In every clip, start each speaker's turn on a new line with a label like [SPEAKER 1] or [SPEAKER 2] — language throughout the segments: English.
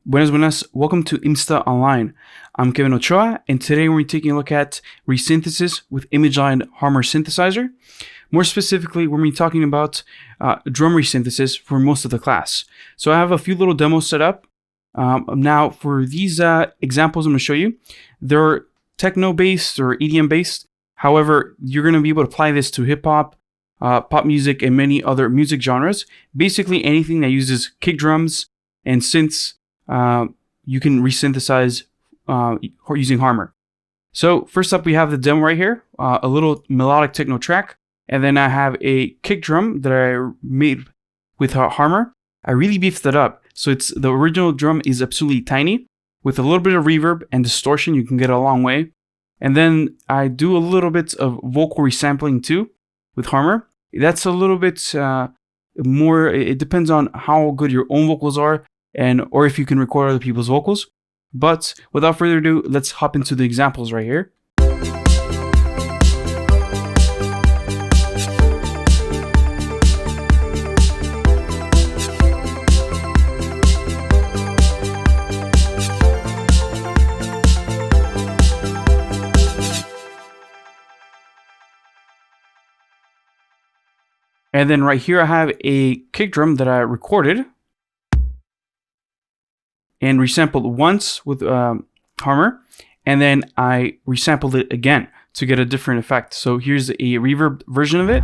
[SPEAKER 1] Buenas, buenas. Welcome to IMSTA Online. I'm Kevin Ochoa, and today we're taking a look at Resynthesis with image-line Harmor synthesizer. More specifically, we're going to be talking about drum resynthesis for most of the class. So I have a few little demos set up. Now, for these examples I'm going to show you, they're techno-based or EDM-based. However, you're going to be able to apply this to hip-hop, pop music, and many other music genres. Basically, anything that uses kick drums and synths, you can resynthesize using Harmor. So first up, we have the demo right here, a little melodic techno track, and then I have a kick drum that I made with Harmor. I really beefed that up, so the original drum is absolutely tiny. With a little bit of reverb and distortion, you can get a long way. And then I do a little bit of vocal resampling too with Harmor. That's a little bit more. It depends on how good your own vocals are, or if you can record other people's vocals. But without further ado, let's hop into the examples right here. And then right here I have a kick drum that I recorded and resampled once with Harmor, and then I resampled it again to get a different effect. So here's a reverb version of it,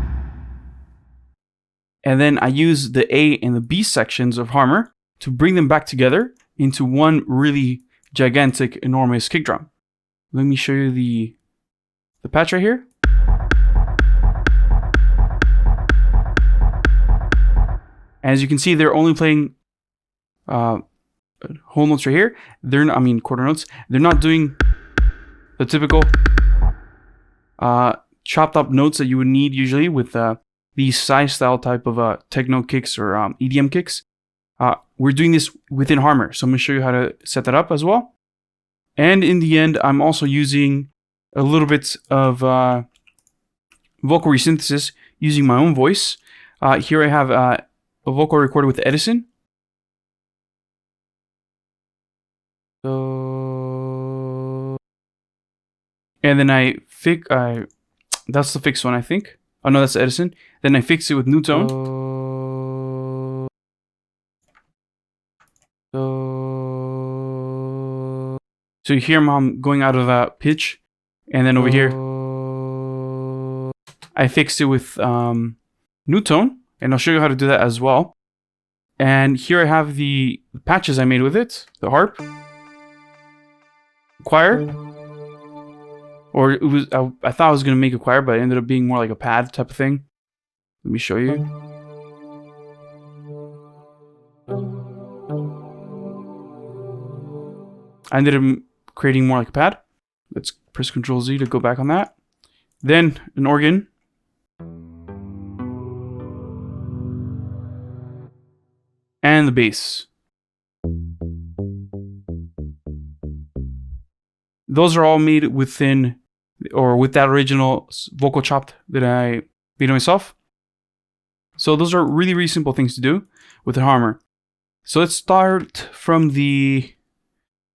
[SPEAKER 1] and then I use the A and the B sections of Harmor to bring them back together into one really gigantic, enormous kick drum. Let me show you the patch right here. As you can see, they're only playing whole notes right here. Quarter notes. They're not doing the typical chopped up notes that you would need usually with these size style type of techno kicks or EDM kicks. We're doing this within Harmor, so I'm going to show you how to set that up as well. And in the end, I'm also using a little bit of vocal resynthesis using my own voice. Here I have a vocal recorded with Edison. So, and then that's the fixed one, I think. Oh no, that's Edison. Then I fix it with new tone. So you hear I'm going out of pitch, and then over here I fixed it with new tone, and I'll show you how to do that as well. And here I have the patches I made with it, the harp, choir, or it was I thought I was gonna make a choir, but it ended up being more like a pad type of thing. Let me show you. I ended up creating more like a pad. Let's press Ctrl Z to go back on that. Then an organ. And the bass. Those are all made within or with that original vocal chopped that I made myself. So those are really, really simple things to do with the Harmor. So let's start from the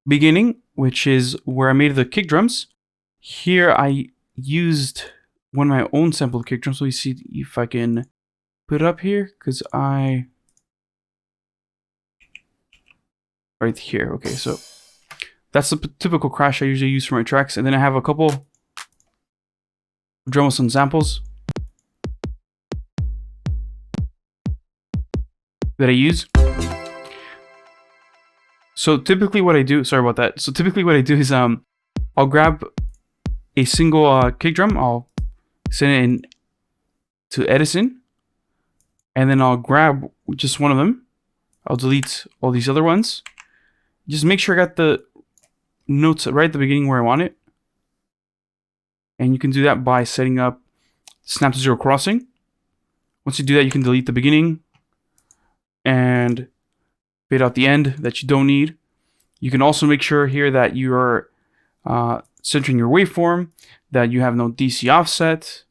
[SPEAKER 1] beginning, which is where I made the kick drums. Here I used one of my own sampled kick drums. So you see if I can put it up here, because right here. Okay, so that's the typical crash I usually use for my tracks. And then I have a couple drums and samples that I use. So typically what I do, sorry about that. So typically what I do is I'll grab a single kick drum, I'll send it in to Edison, and then I'll grab just one of them. I'll delete all these other ones. Just make sure I got the notes right at the beginning where I want it. And you can do that by setting up snap to zero crossing. Once you do that, you can delete the beginning and fade out the end that you don't need. You can also make sure here that you are centering your waveform, that you have no DC offset.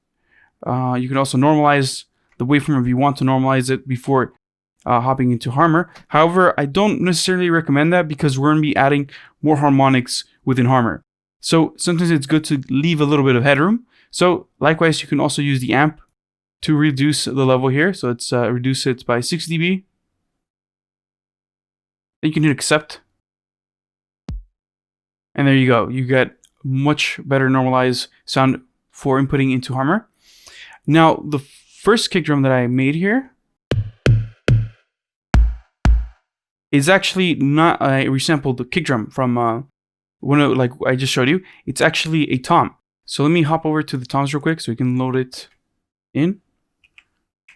[SPEAKER 1] You can also normalize the waveform if you want to normalize it before hopping into Harmor. However, I don't necessarily recommend that because we're going to be adding more harmonics within Harmor. So sometimes it's good to leave a little bit of headroom. So likewise, you can also use the amp to reduce the level here. So let's reduce it by 6 dB. Then you can hit accept. And there you go. You get much better normalized sound for inputting into Harmor. Now, the first kick drum that I made here is actually not a resampled kick drum from like I just showed you. It's actually a tom. So let me hop over to the toms real quick so we can load it in.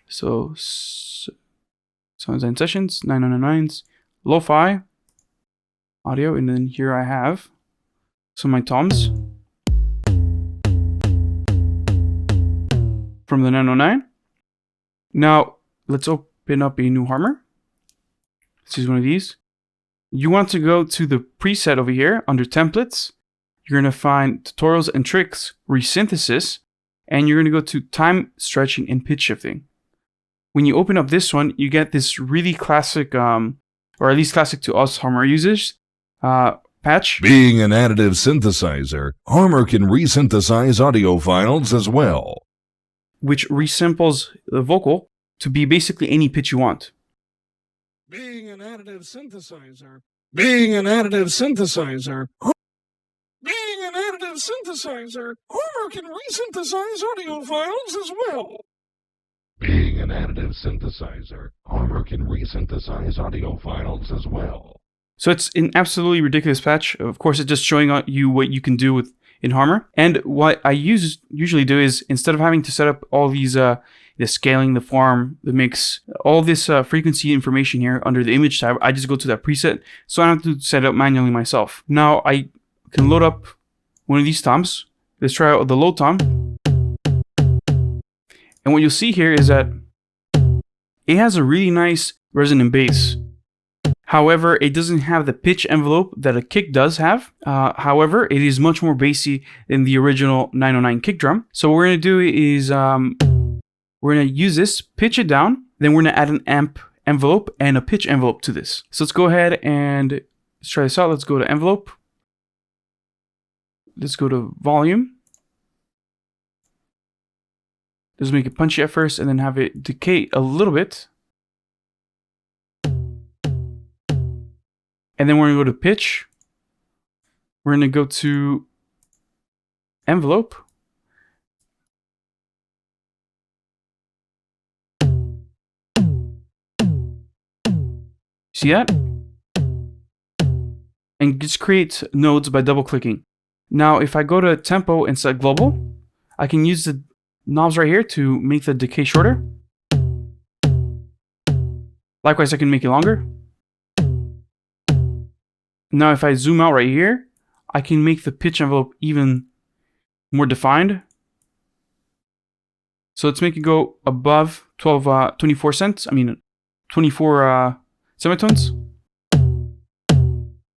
[SPEAKER 1] So sound design sessions, 9099s, lo-fi audio, and then here I have some of my toms from the 909. Now let's open up a new Harmor. Let's use one of these. You want to go to the preset over here under templates. You're going to find tutorials and tricks, resynthesis, and you're going to go to time stretching and pitch shifting. When you open up this one, you get this really classic, or at least classic to us Harmor users, patch.
[SPEAKER 2] Being an additive synthesizer, Harmor can resynthesize audio files as well,
[SPEAKER 1] Which resamples the vocal to be basically any pitch you want.
[SPEAKER 2] Being an additive synthesizer. Being an additive synthesizer. Being an additive synthesizer, Harmor can resynthesize audio files as well. Being an additive synthesizer, Harmor can resynthesize audio files as well.
[SPEAKER 1] So it's an absolutely ridiculous patch. Of course, it's just showing you what you can do with in Harmor. And what I usually do is, instead of having to set up all these the scaling, the farm, the mix, all this frequency information here under the image tab, I just go to that preset, so I don't have to set it up manually myself. Now I can load up one of these toms. Let's try out the low tom. And what you'll see here is that it has a really nice resonant bass. However, it doesn't have the pitch envelope that a kick does have. However, it is much more bassy than the original 909 kick drum. So what we're going to do is we're going to use this, pitch it down, then we're going to add an amp envelope and a pitch envelope to this. So let's go ahead and let's try this out. Let's go to envelope. Let's go to volume. Let's make it punchy at first and then have it decay a little bit. And then we're going to go to pitch. We're going to go to envelope. See that? And just create nodes by double clicking. Now, if I go to tempo and set global, I can use the knobs right here to make the decay shorter. Likewise, I can make it longer. Now, if I zoom out right here, I can make the pitch envelope even more defined. So let's make it go above 24 semitones.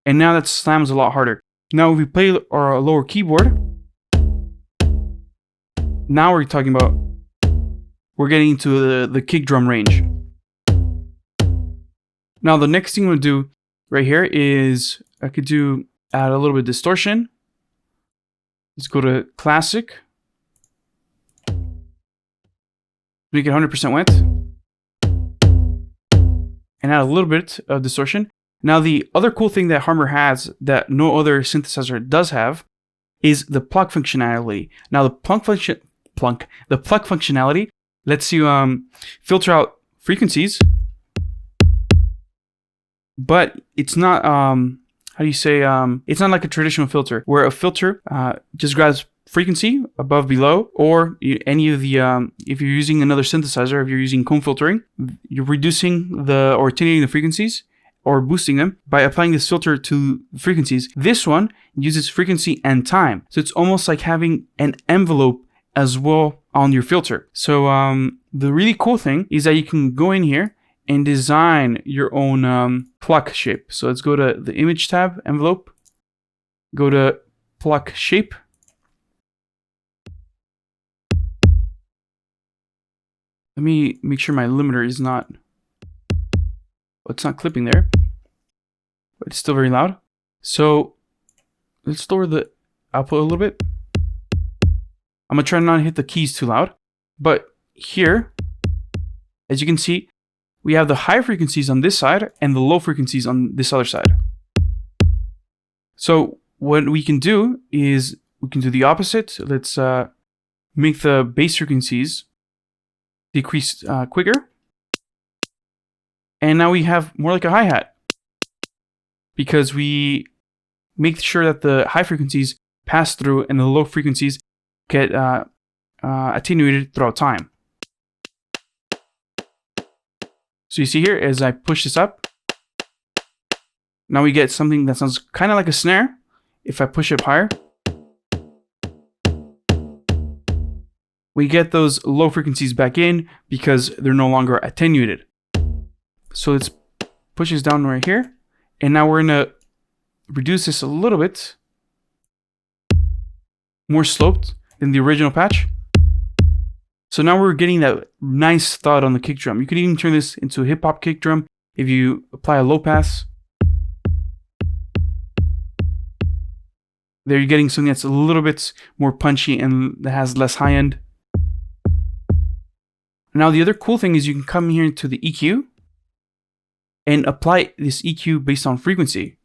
[SPEAKER 1] And now that slams a lot harder. Now, if we play our lower keyboard, now we're talking about, we're getting into the kick drum range. Now, the next thing we'll do right here is I could add a little bit of distortion. Let's go to classic. Make it 100% wet. And add a little bit of distortion. Now, the other cool thing that Harmor has that no other synthesizer does have is the pluck functionality. Now, the pluck functionality lets you filter out frequencies, but it's not it's not like a traditional filter where a filter just grabs frequency above, below, or any of the if you're using another synthesizer, if you're using comb filtering, you're reducing or attenuating the frequencies or boosting them by applying this filter to frequencies. This one uses frequency and time, so it's almost like having an envelope as well on your filter. So the really cool thing is that you can go in here and design your own pluck shape. So let's go to the image tab, envelope, go to pluck shape. Let me make sure my limiter is not it's not clipping there, but it's still very loud. So let's lower the output a little bit. I'm gonna try not to hit the keys too loud. But here, as you can see, we have the high frequencies on this side and the low frequencies on this other side. So what we can do is we can do the opposite. Let's make the bass frequencies decrease quicker. And now we have more like a hi-hat, because we make sure that the high frequencies pass through and the low frequencies get attenuated throughout time. So you see here, as I push this up, now we get something that sounds kind of like a snare. If I push it higher, we get those low frequencies back in because they're no longer attenuated. So let's push this down right here. And now we're going to reduce this a little bit more sloped than the original patch. So now we're getting that nice thud on the kick drum. You could even turn this into a hip hop kick drum if you apply a low pass. There you're getting something that's a little bit more punchy and that has less high end. Now the other cool thing is you can come here to the EQ and apply this EQ based on frequency.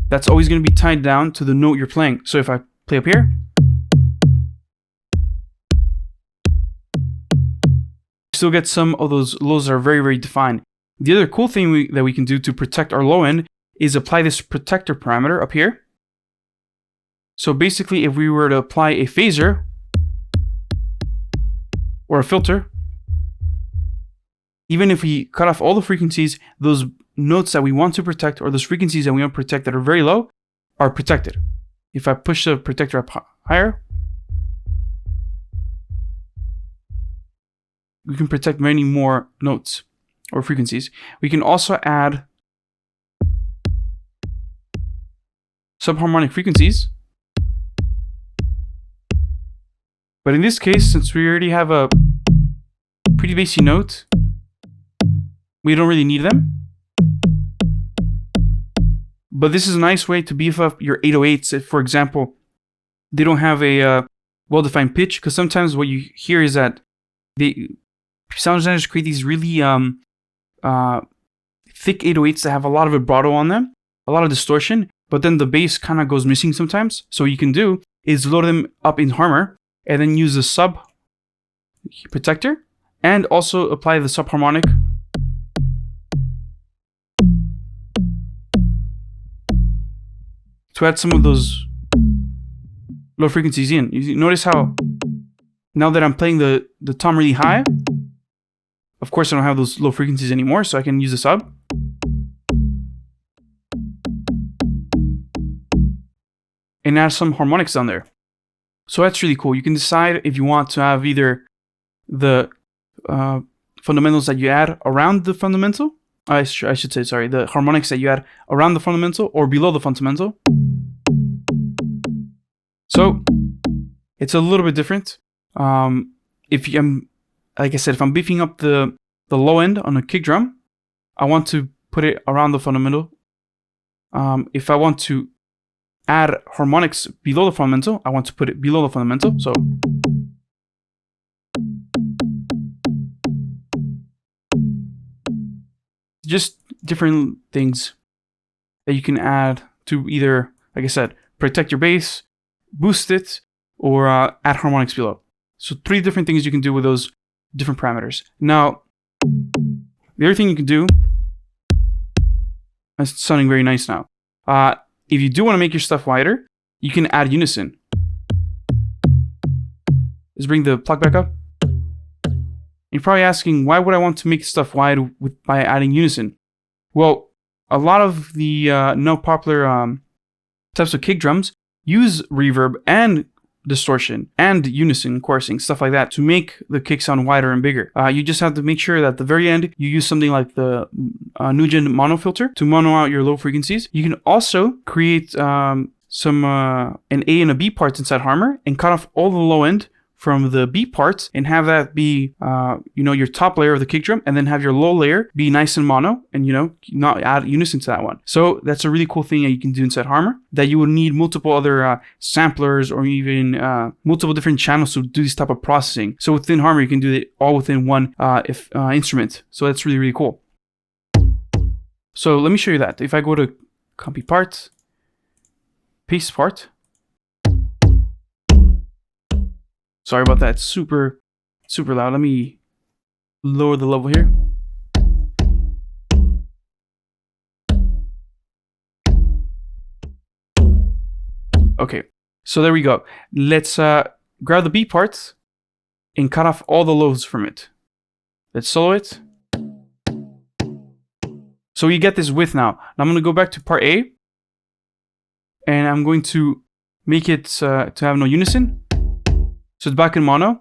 [SPEAKER 1] That's always going to be tied down to the note you're playing. So if I play up here, still get some of those lows that are very, very defined. The other cool thing that we can do to protect our low end is apply this protector parameter up here. So basically, if we were to apply a phaser or a filter, even if we cut off all the frequencies, those notes that we want to protect or those frequencies that we want to protect that are very low are protected. If I push the protector up higher, we can protect many more notes or frequencies. We can also add subharmonic frequencies. But in this case, since we already have a pretty bassy note, we don't really need them. But this is a nice way to beef up your 808s if, for example, they don't have a well-defined pitch. Because sometimes what you hear is that sound designers create these really thick 808s that have a lot of vibrato on them, a lot of distortion, but then the bass kind of goes missing sometimes. So what you can do is load them up in Harmor and then use the sub protector and also apply the subharmonic to add some of those low frequencies in. You notice how now that I'm playing the tom really high, of course I don't have those low frequencies anymore, so I can use the sub. And add some harmonics down there. So that's really cool. You can decide if you want to have either the fundamentals that you add around the fundamental, I should say, sorry, the harmonics that you add around the fundamental or below the fundamental. So it's a little bit different. If I'm, like I said, if I'm beefing up the low end on a kick drum, I want to put it around the fundamental. If I want to add harmonics below the fundamental, I want to put it below the fundamental. So just different things that you can add to either, like I said, protect your bass, boost it, or add harmonics below. So 3 different things you can do with those different parameters. Now, the other thing you can do, it's sounding very nice now. If you do want to make your stuff wider, you can add Unison. Let's bring the plug back up. You're probably asking, why would I want to make stuff wide by adding Unison? Well, a lot of the now popular types of kick drums use reverb and distortion and unison chorusing, stuff like that, to make the kick sound wider and bigger. You just have to make sure that at the very end you use something like the Nugent mono filter to mono out your low frequencies. You can also create some an A and a B parts inside Harmor and cut off all the low end from the beat part and have that be, your top layer of the kick drum, and then have your low layer be nice and mono, and, not add unison to that one. So that's a really cool thing that you can do inside Harmor, that you would need multiple other samplers or even multiple different channels to do this type of processing. So within Harmor, you can do it all within one instrument. So that's really, really cool. So let me show you that. If I go to copy part, paste part. Sorry about that. Super, super loud. Let me lower the level here. Okay, so there we go. Let's grab the beat parts and cut off all the lows from it. Let's solo it. So we get this width now. Now I'm going to go back to part A, and I'm going to make it to have no unison. So it's back in mono.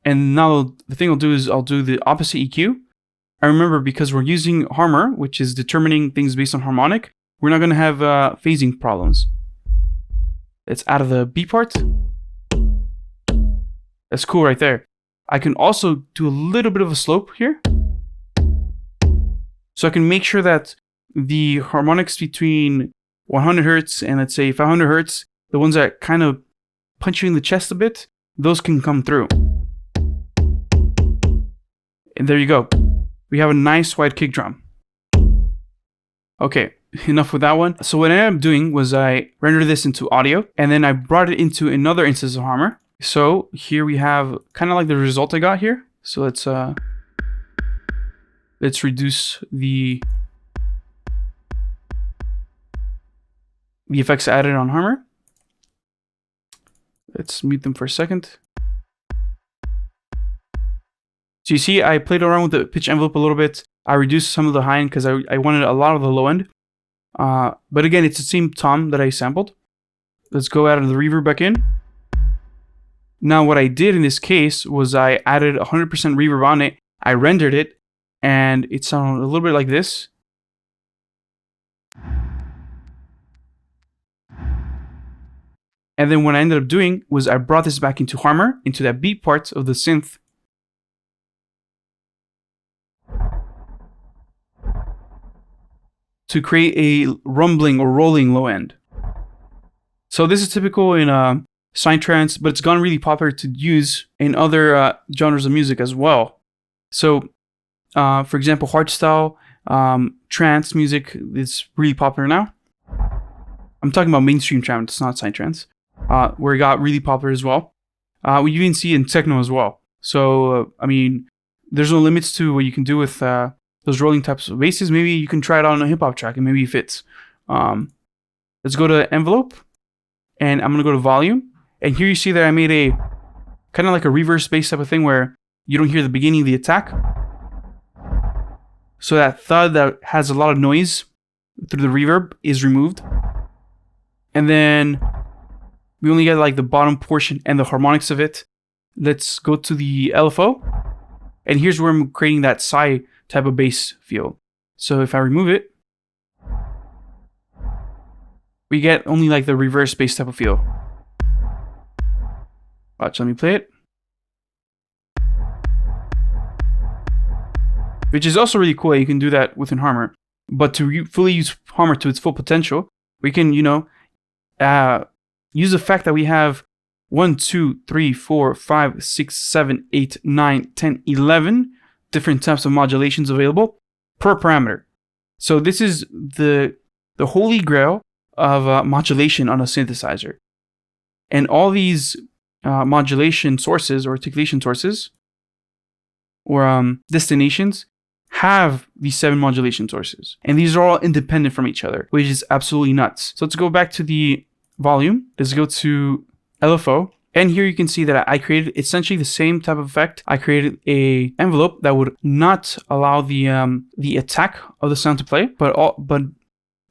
[SPEAKER 1] And now the thing I'll do is I'll do the opposite EQ. And remember, because we're using Harmor, which is determining things based on harmonic, we're not going to have phasing problems. It's out of the beat part. That's cool right there. I can also do a little bit of a slope here. So I can make sure that the harmonics between 100 hertz and let's say 500 hertz, the ones that kind of punch you in the chest a bit, those can come through. And there you go. We have a nice wide kick drum. Okay, enough with that one. So what I ended up doing was I rendered this into audio, and then I brought it into another instance of Harmor. So here we have kind of like the result I got here. So let's reduce the effects added on Harmor. Let's mute them for a second. So you see, I played around with the pitch envelope a little bit. I reduced some of the high end because I wanted a lot of the low end. But again, it's the same tom that I sampled. Let's go out of the reverb back in. Now what I did in this case was I added 100% reverb on it. I rendered it, and it sounded a little bit like this. And then what I ended up doing was I brought this back into Harmor, into that beat part of the synth. To create a rumbling or rolling low end. So this is typical in sine trance, but it's gone really popular to use in other genres of music as well. So, for example, hardstyle, trance music is really popular now. I'm talking about mainstream trance, it's not sine trance, where it got really popular as well. We even see it in techno as well. So, I mean, there's no limits to what you can do with those rolling types of basses. Maybe you can try it out on a hip hop track and maybe it fits. Let's go to envelope, and I'm gonna go to volume. And here you see that I made a kind of like a reverse bass type of thing where you don't hear the beginning of the attack. So that thud that has a lot of noise through the reverb is removed. And then we only get like the bottom portion and the harmonics of it. Let's go to the LFO. And here's where I'm creating that psi type of bass feel. So if I remove it, we get only like the reverse bass type of feel. Watch, let me play it. Which is also really cool. You can do that within Harmor. But to fully use Harmor to its full potential, we can, use the fact that we have 1, 2, 3, 4, 5, 6, 7, 8, 9, 10, 11 different types of modulations available per parameter. So this is the holy grail of modulation on a synthesizer. And all these modulation sources or articulation sources or destinations have these 7 modulation sources. And these are all independent from each other, which is absolutely nuts. So let's go back to the volume. Let's go to LFO. And here you can see that I created essentially the same type of effect. I created a envelope that would not allow the attack of the sound to play, but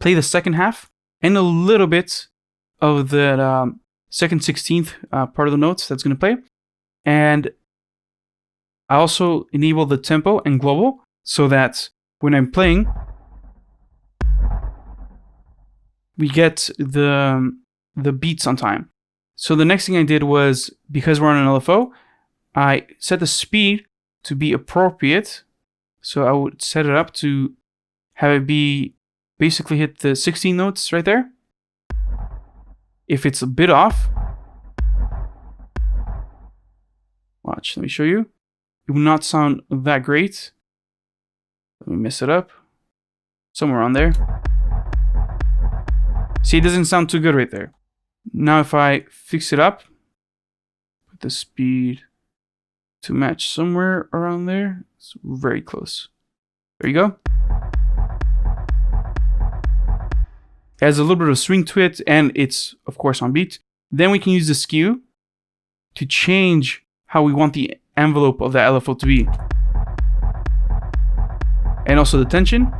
[SPEAKER 1] play the second half and a little bit of the second 16th part of the notes that's going to play. And I also enable the tempo and global so that when I'm playing, we get the beats on time. So the next thing I did was, because we're on an LFO, I set the speed to be appropriate. So I would set it up to have it be basically hit the 16 notes right there. If it's a bit off, watch, let me show you. It will not sound that great. Let me mess it up. Somewhere on there. See, it doesn't sound too good right there. Now if I fix it up, put the speed to match somewhere around there. It's very close. There you go. It has a little bit of swing to it, and it's, of course, on beat. Then we can use the skew to change how we want the envelope of the LFO to be. And also the tension.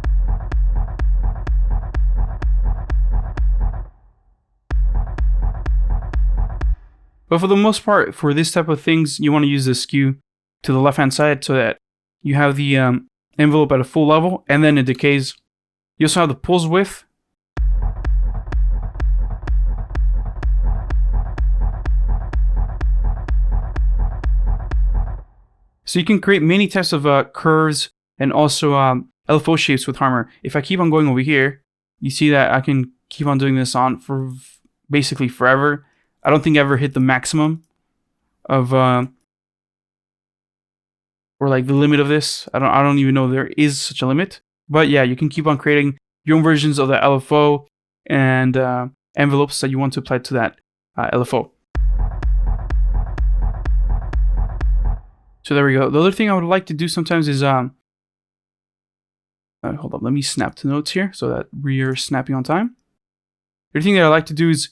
[SPEAKER 1] But for the most part, for this type of things, you want to use the skew to the left-hand side so that you have the envelope at a full level, and then it decays. You also have the pulse width. So you can create many types of curves and also LFO shapes with Harmor. If I keep on going over here, you see that I can keep on doing this on for basically forever. I don't think I ever hit the maximum of or like the limit of this. I don't even know there is such a limit. But yeah, you can keep on creating your own versions of the LFO and envelopes that you want to apply to that LFO. So there we go. The other thing I would like to do sometimes is hold up, let me snap to notes here so that we're snapping on time. The other thing that I like to do is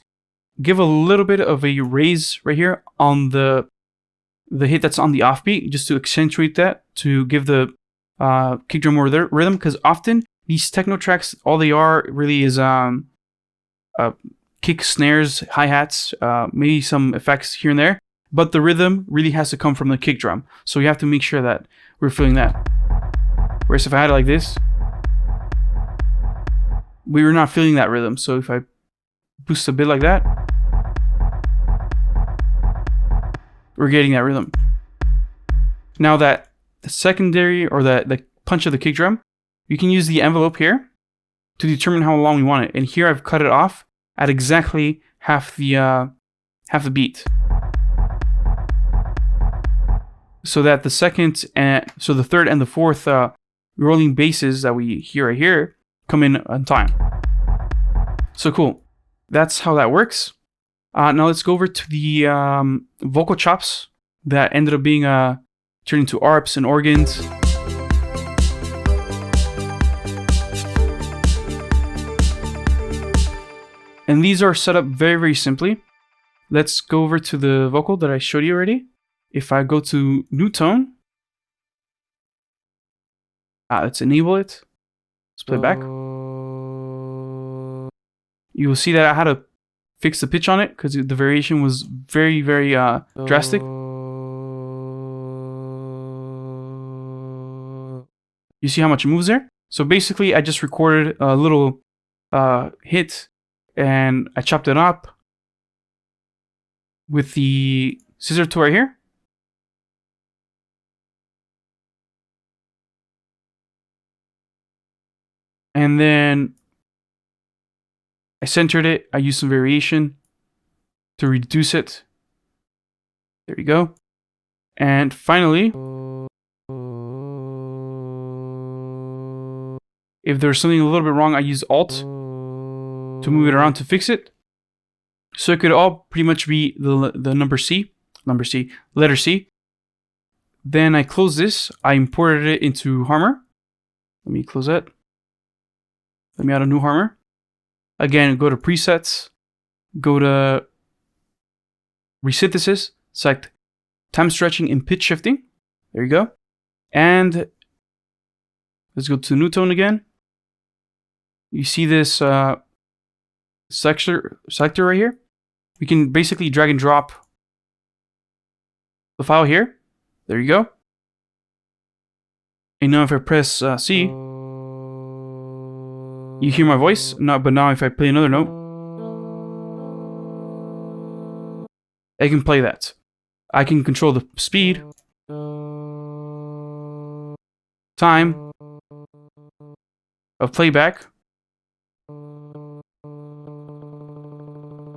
[SPEAKER 1] give a little bit of a raise right here on the hit that's on the offbeat, just to accentuate that, to give the kick drum more rhythm, because often these techno tracks, all they are really is kick, snares, hi-hats, maybe some effects here and there, but the rhythm really has to come from the kick drum. So we have to make sure that we're feeling that. Whereas if I had it like this, we were not feeling that rhythm. So if I boost a bit like that, we're getting that rhythm. Now that the secondary or the punch of the kick drum, you can use the envelope here to determine how long we want it. And here I've cut it off at exactly half the beat, so that the second and so the third and the fourth rolling basses that we hear right here come in on time. So cool. That's how that works. Now let's go over to the vocal chops that ended up being turned into arps and organs. And these are set up very, very simply. Let's go over to the vocal that I showed you already. If I go to new tone, let's enable it. Let's play back. You will see that I had to fix the pitch on it because the variation was very, very drastic. You see how much it moves there? So basically, I just recorded a little hit and I chopped it up with the scissor tool right here. And then I centered it. I used some variation to reduce it. There you go. And finally, if there's something a little bit wrong, I use Alt to move it around to fix it. So it could all pretty much be the letter C. Then I close this. I imported it into Harmor. Let me close that. Let me add a new Harmor. Again, go to presets, go to Resynthesis, select time stretching and pitch shifting. There you go. And let's go to new tone again. You see this selector right here? We can basically drag and drop the file here. There you go. And now if I press C, you hear my voice. But now if I play another note, I can play that. I can control the speed, time of playback,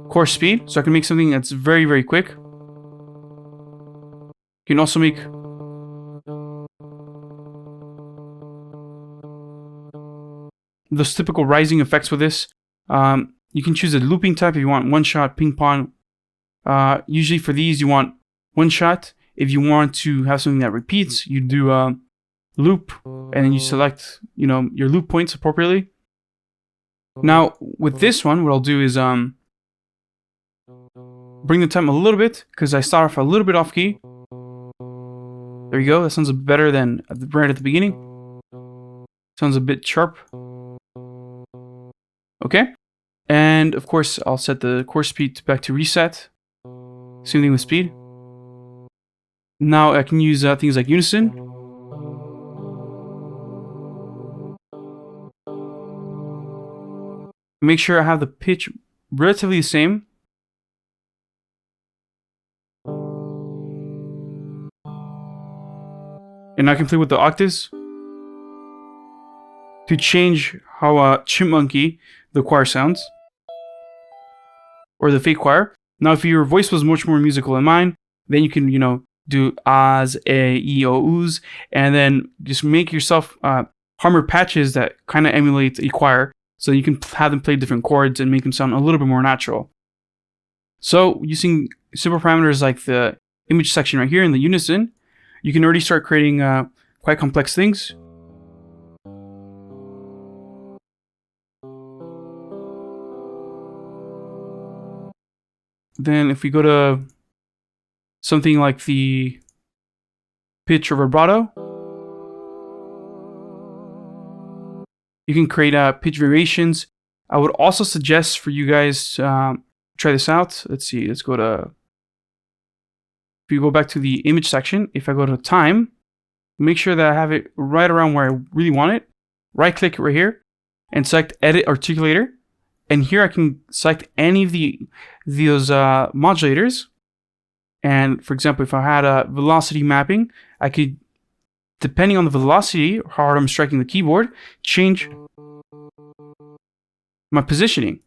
[SPEAKER 1] course speed, so I can make something that's very, very quick. You can also make those typical rising effects with this. You can choose a looping type if you want one shot, ping pong. Usually for these you want one shot. If you want to have something that repeats, you do a loop, and then you select, your loop points appropriately. Now with this one, what I'll do is bring the time a little bit, because I start off a little bit off key. There you go. That sounds a bit better than right at the beginning. Sounds a bit sharp. Okay. And of course, I'll set the course speed back to reset. Same thing with speed. Now I can use things like Unison. Make sure I have the pitch relatively the same. And I can play with the octaves to change how chipmunky the choir sounds, or the fake choir. Now, if your voice was much more musical than mine, then you can, do ahs, e, o, oos, and then just make yourself Harmor patches that kind of emulate a choir, so you can have them play different chords and make them sound a little bit more natural. So, using simple parameters like the image section right here in the Unison, you can already start creating quite complex things. Then if we go to something like the pitch or vibrato, you can create pitch variations. I would also suggest for you guys try this out. Let's see, let's go to, if you go back to the image section, if I go to time, make sure that I have it right around where I really want it. Right click right here and select edit articulator. And here I can select any of those modulators. And for example, if I had a velocity mapping, I could, depending on the velocity, or how hard I'm striking the keyboard, change my positioning.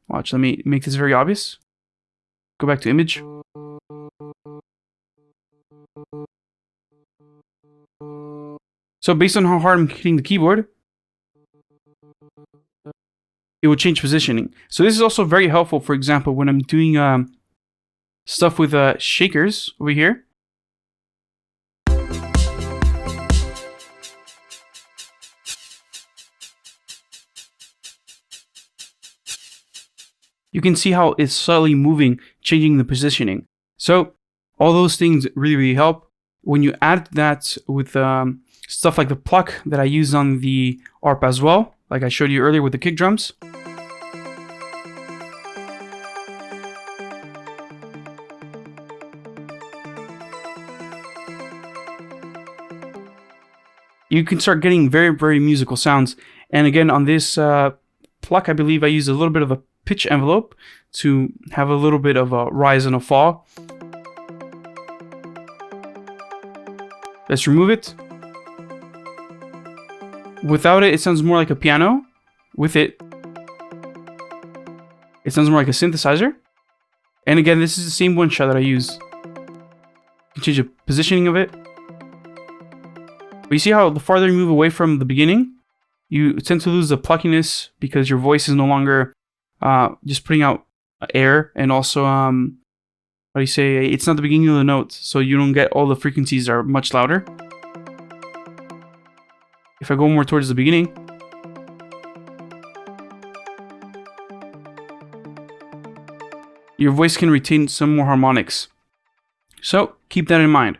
[SPEAKER 1] Watch, let me make this very obvious. Go back to image. So based on how hard I'm hitting the keyboard, it will change positioning. So this is also very helpful, for example, when I'm doing stuff with shakers over here. You can see how it's slightly moving, changing the positioning. So all those things really, really help. When you add that with stuff like the pluck that I use on the ARP as well, like I showed you earlier with the kick drums. You can start getting very, very musical sounds. And again, on this pluck, I believe I used a little bit of a pitch envelope to have a little bit of a rise and a fall. Let's remove it. Without it, it sounds more like a piano. With it, it sounds more like a synthesizer. And again, this is the same one shot that I use. You can change the positioning of it. But you see how the farther you move away from the beginning, you tend to lose the pluckiness because your voice is no longer just putting out air, and also it's not the beginning of the note, so you don't get all the frequencies are much louder. If I go more towards the beginning, your voice can retain some more harmonics. So keep that in mind.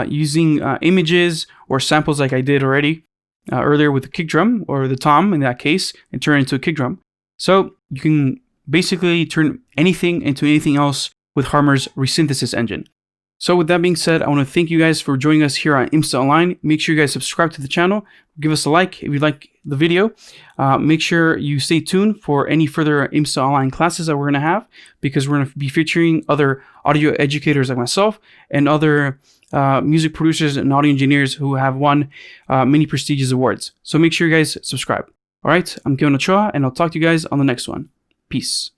[SPEAKER 1] Using images or samples like I did already earlier with the kick drum, or the tom in that case, and turn it into a kick drum. So you can basically turn anything into anything else with Harmor's Resynthesis engine. So with that being said, I want to thank you guys for joining us here on IMSTA Online. Make sure you guys subscribe to the channel, give us a like if you like the video. Make sure you stay tuned for any further IMSTA online classes that we're going to have, because we're going to be featuring other audio educators like myself and other music producers and audio engineers who have won many prestigious awards. So make sure you guys subscribe. All right, I'm Kevin Ochoa, and I'll talk to you guys on the next one. Peace.